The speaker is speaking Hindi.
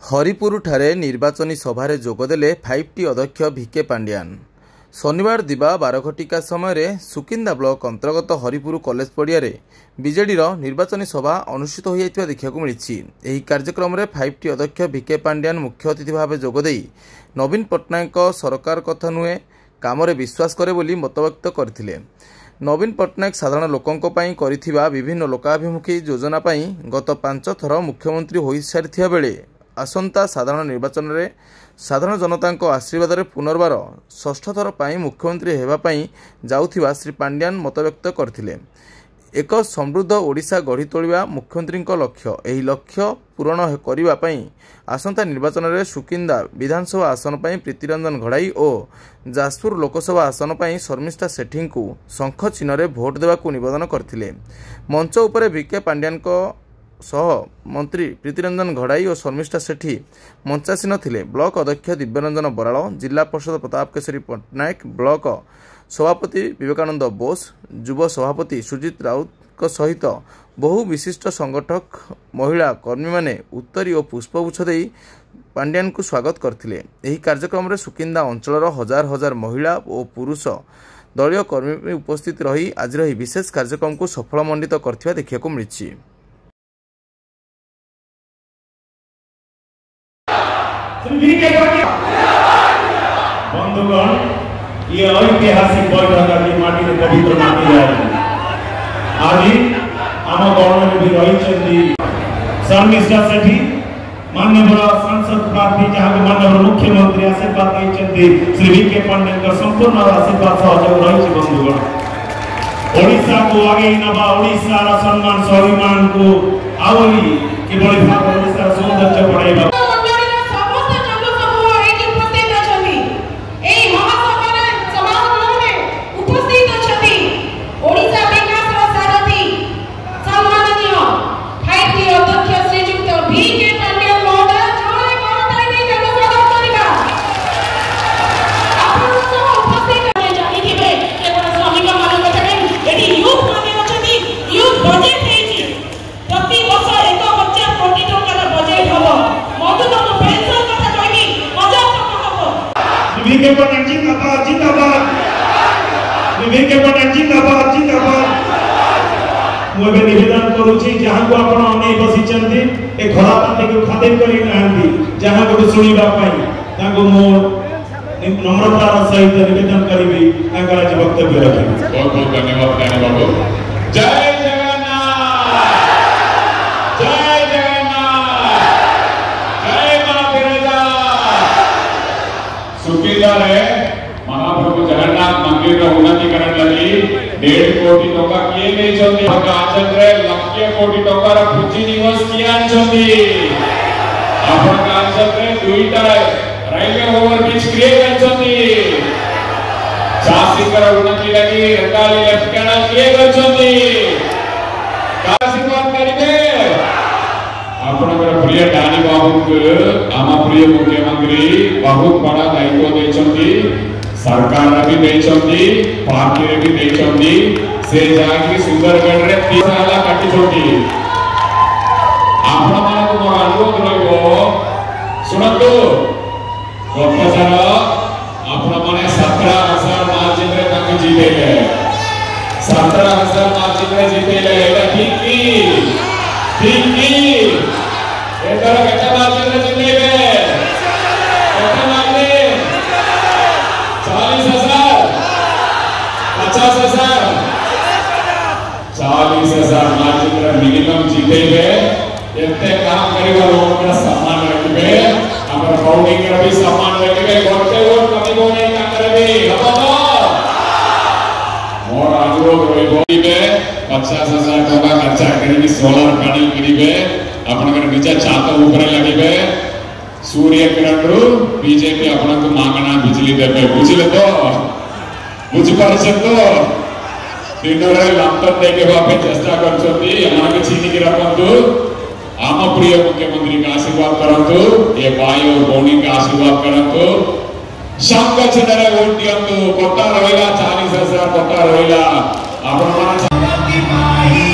हरिपुर ठारे निर्वाचनी सभारे जोगदेले 5T अध्यक्ष भिके पांड्यान। शनिवार दिबा 12 घटिका समय सुकिंदा ब्लॉक अंतर्गत हरिपुर कॉलेज पड़िया बीजेडीर निर्वाचनी सभा अनुष्ठित हो देखा मिली। यह कार्यक्रम में 5T अध्यक्ष भिके पांड्यान मुख्य अतिथि भाव जोगदे नवीन पट्टनायक सरकार कथा नुहे काम विश्वास करे बोली मतव्यक्त करथिले। नवीन पट्टनायक साधारण लोकंको पई करिथिबा विभिन्न लोकाभिमुखी योजना पई गत 5 थर मुख्यमंत्री होई सारिथिया बेले आसंता साधारण निर्वाचन में साधारण जनता आशीर्वाद रे पुनर्बार षष्ठ थर पर मुख्यमंत्री हेबापई जाउथिबा श्री पांड्यान मतव्यक्त करथिले। एक समृद्ध ओडिशा गढ़ी तोलिबा मुख्यमंत्री लक्ष्य। एही लक्ष्य पूरण करिबा पई आसंता निर्वाचन में सुकिंदा विधानसभा आसन पर प्रीतिरंजन घड़ाई और जाजपुर लोकसभा आसन पर शर्मिष्ठा सेठी को शंख चिन्ह रे भोट देवाकू निवेदन करथिले। मंच उपरे भिके पांड्यान सह मंत्री प्रीतिरंजन घड़ाई और शर्मिष्ठा सेठी मंचासीन थिले। ब्लॉक अध्यक्ष दिव्यरंजन बराड़, जिला परिषद प्रताप केशरी पट्टनायक, ब्लॉक सभापति विवेकानंद बोस, युव सभापति सुजित राउत सहित बहु विशिष्ट संगठक महिला कर्मी माने उत्तरी और पुष्पगुच्छ दे पांड्यान को स्वागत करथिले। एही कार्यक्रम में सुकिंदा अंचल हजार हजार महिला और पुरुष दलीय कर्मी उपस्थित रही आज विशेष कार्यक्रम को सफल मंडित करथिबा देखिବାକୁ मिलिछि। बंधुगण, ये ऐतिहासिक बैठक आज माटी पवित्र माटी आज आम गण में भी रही शर्मिष्ठा सेठी माननीय सांसद प्रार्थी जहाँ माननीय मुख्यमंत्री आशीर्वाद देते श्री भिके पांड्या संपूर्ण आशीर्वाद सहयोग रही। बंधुगण, ओडिशा को आगे नवा ओडिशा सम्मान स्वाभिमान को आवली किभली भाव ओडिशा सौंदर्य बढ़ाइबा भिके पांड्या जिंदाबाद जिंदाबाद, भिके पांड्या जिंदाबाद जिंदाबाद। मुझे निवेदन करूची जहां को आपण अनै बसिचंती ए खरा पाते को खातिर करी नांदी जहां को सुनिबा पाई ताको मोर नम्रतार सहित निवेदन करिबी तांकर आज वक्तव्य रखी। बहुत बहुत धन्यवाद ज्ञानी बाबू। जय जगन्नाथ, जय जगन्नाथ, जय मां बिरजा। सुकिंदा रे महाप्रभु जगन्नाथ मंदिर रो उन्नतीकरण लगी 1.5 कोटी टका किए नै छथि। आचरण रे लक्ष्य कोटी टका रो पुंजी निवेश किया छथि। आपण आचरण रे 2टा रेलवे ओवरब्रिज क्रिएट छथि। चासी कर उन्नति लगी रंगाली लेफ्ट कैनाल क्रिएट छथि। आशीर्वाद करिबे आपनकर प्रिय डानी बाबू को आमा प्रिय मुख्यमंत्री बहुत बड़ा दायित्व देछंती। सरकार रे भी देछंती, पार्टी रे भी देछंती। से जाकी सुंदरगढ़ रे 30 साला काटी छोटी आपण मान को मोर अनुरोध रहइबो सुनतो। गतसार आपण माने 17,000 मार्जिन रे ताके जीतेले, 17,000 मार्जिन रे जीतेले। एटा ठीक की एकर केटा मार्जिन रे जीतेले केटा मार्जिन 40,000 50,000 40,000 मार्जिन रे मिनिमम जीतेले। एते काम करिबा लोग का सम्मान रखबे, हमर बाउंडिंग रे भी सम्मान रखबे। गोटे वोट कमी को नहीं काकर भी हबो मोर अनुरोध रहिबे 50,000 टका खर्चा करी सोलर पैनल करिबे। आपनकर निजे छात ऊपर लगिबे। सूर्य किरण रु बीजेपी आपनको मागना बिजली देबे। बुझिले तो बुझ पारछे तो दिन रे लंटन देके बापे चेष्टा करछथि। हमरा के छीनी के रखंतु। आम प्रिय मुख्यमंत्री का आशीर्वाद करंतु। ए भाई और भौणी का आशीर्वाद करंतु। शंख चिन्ह रे वोट दियंतु। पट्टा रहिला 40,000 पट्टा रहिला। आपण माने